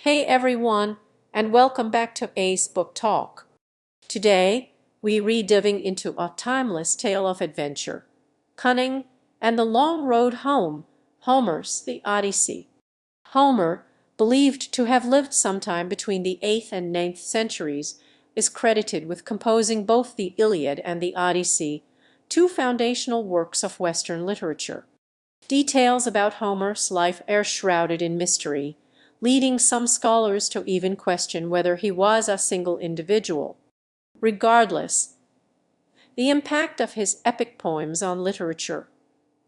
Hey everyone, and welcome back to Ace Book Talk. Today, we re-diving into a timeless tale of adventure, cunning, and the long road home, Homer's The Odyssey. Homer, believed to have lived sometime between the 8th and ninth centuries, is credited with composing both the Iliad and the Odyssey, two foundational works of Western literature. Details about Homer's life are shrouded in mystery, leading some scholars to even question whether he was a single individual. Regardless, the impact of his epic poems on literature,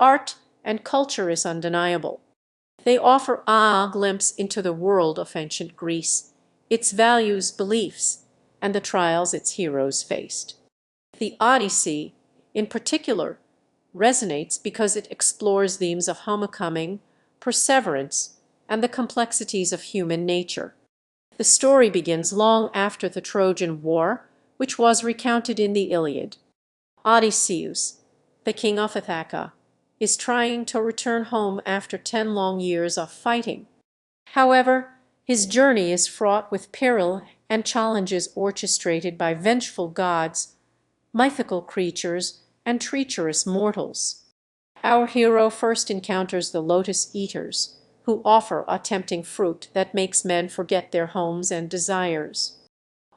art, and culture is undeniable. They offer a glimpse into the world of ancient Greece, its values, beliefs, and the trials its heroes faced. The Odyssey, in particular, resonates because it explores themes of homecoming, perseverance, and the complexities of human nature. The story begins long after the Trojan War, which was recounted in the Iliad. Odysseus, the king of Ithaca, is trying to return home after 10 long years of fighting. However, his journey is fraught with peril and challenges orchestrated by vengeful gods, mythical creatures, and treacherous mortals. Our hero first encounters the lotus eaters, who offer a tempting fruit that makes men forget their homes and desires.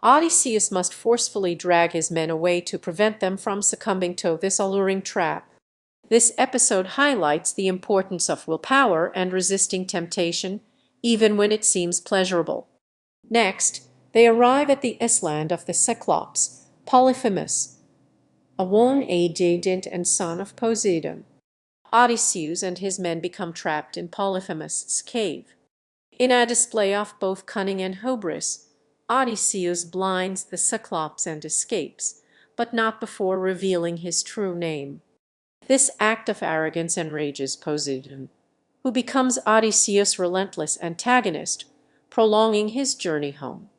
Odysseus must forcefully drag his men away to prevent them from succumbing to this alluring trap. This episode highlights the importance of willpower and resisting temptation, even when it seems pleasurable. Next, they arrive at the island of the Cyclops, Polyphemus, a one-aged and son of Poseidon. Odysseus and his men become trapped in Polyphemus' cave. In a display of both cunning and hubris, Odysseus blinds the Cyclops and escapes, but not before revealing his true name. This act of arrogance enrages Poseidon, who becomes Odysseus' relentless antagonist, prolonging his journey home.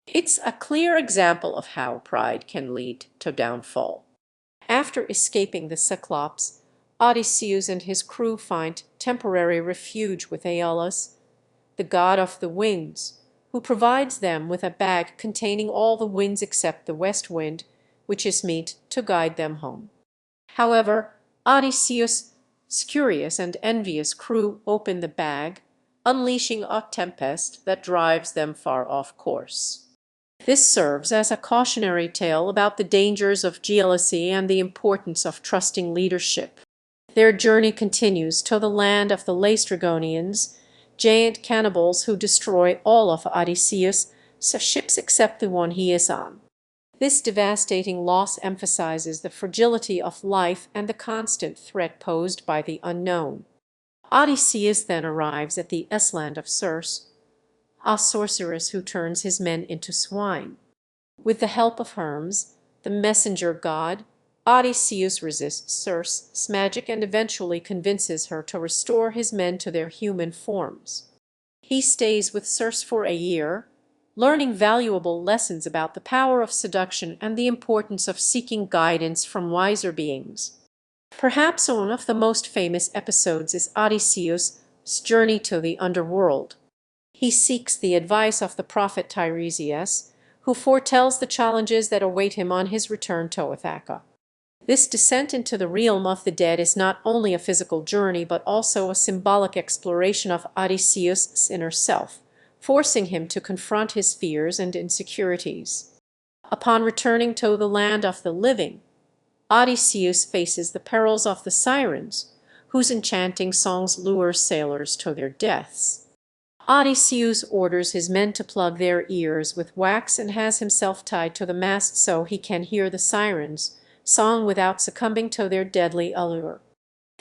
It's a clear example of how pride can lead to downfall. After escaping the Cyclops, Odysseus and his crew find temporary refuge with Aeolus, the god of the winds, who provides them with a bag containing all the winds except the west wind, which is meant to guide them home. However, Odysseus' curious and envious crew open the bag, unleashing a tempest that drives them far off course. This serves as a cautionary tale about the dangers of jealousy and the importance of trusting leadership. Their journey continues to the land of the Laestrygonians, giant cannibals who destroy all of Odysseus' ships except the one he is on. This devastating loss emphasizes the fragility of life and the constant threat posed by the unknown. Odysseus then arrives at the island of Circe, a sorceress who turns his men into swine. With the help of Hermes, the messenger god, Odysseus resists Circe's magic and eventually convinces her to restore his men to their human forms. He stays with Circe for a year, learning valuable lessons about the power of seduction and the importance of seeking guidance from wiser beings. Perhaps one of the most famous episodes is Odysseus' journey to the underworld. He seeks the advice of the prophet Tiresias, who foretells the challenges that await him on his return to Ithaca. This descent into the realm of the dead is not only a physical journey but also a symbolic exploration of Odysseus' inner self, forcing him to confront his fears and insecurities. Upon returning to the land of the living, Odysseus faces the perils of the sirens, whose enchanting songs lure sailors to their deaths. Odysseus orders his men to plug their ears with wax and has himself tied to the mast so he can hear the sirens' song without succumbing to their deadly allure.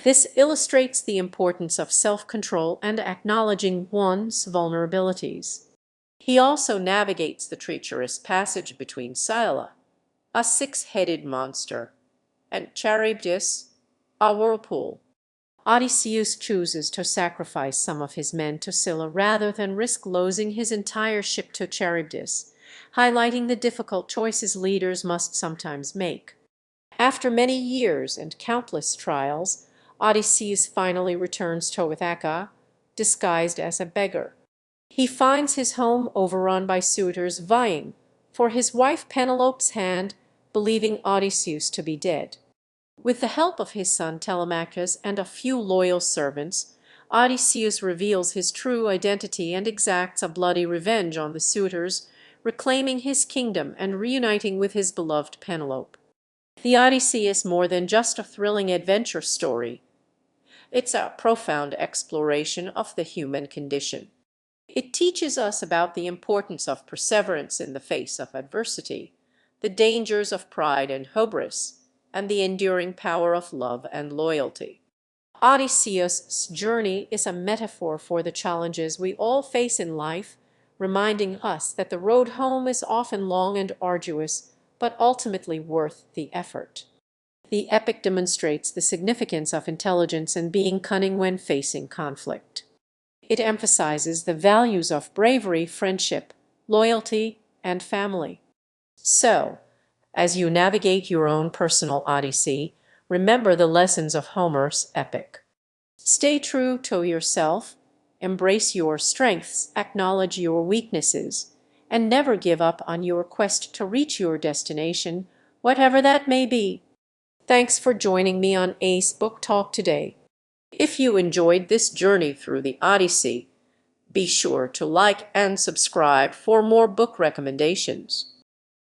This illustrates the importance of self-control and acknowledging one's vulnerabilities. He also navigates the treacherous passage between Scylla, a six-headed monster, and Charybdis, a whirlpool. Odysseus chooses to sacrifice some of his men to Scylla rather than risk losing his entire ship to Charybdis, highlighting the difficult choices leaders must sometimes make. After many years and countless trials, Odysseus finally returns to Ithaca, disguised as a beggar. He finds his home overrun by suitors vying for his wife Penelope's hand, believing Odysseus to be dead. With the help of his son Telemachus and a few loyal servants, Odysseus reveals his true identity and exacts a bloody revenge on the suitors, reclaiming his kingdom and reuniting with his beloved Penelope. The Odyssey is more than just a thrilling adventure story. It's a profound exploration of the human condition. It teaches us about the importance of perseverance in the face of adversity, the dangers of pride and hubris, and the enduring power of love and loyalty. Odysseus' journey is a metaphor for the challenges we all face in life, reminding us that the road home is often long and arduous, but ultimately worth the effort. The epic demonstrates the significance of intelligence and being cunning when facing conflict. It emphasizes the values of bravery, friendship, loyalty, and family. So, as you navigate your own personal Odyssey, remember the lessons of Homer's epic. Stay true to yourself, embrace your strengths, acknowledge your weaknesses, and never give up on your quest to reach your destination, whatever that may be. Thanks for joining me on Ace Book Talk today. If you enjoyed this journey through the Odyssey, be sure to like and subscribe for more book recommendations.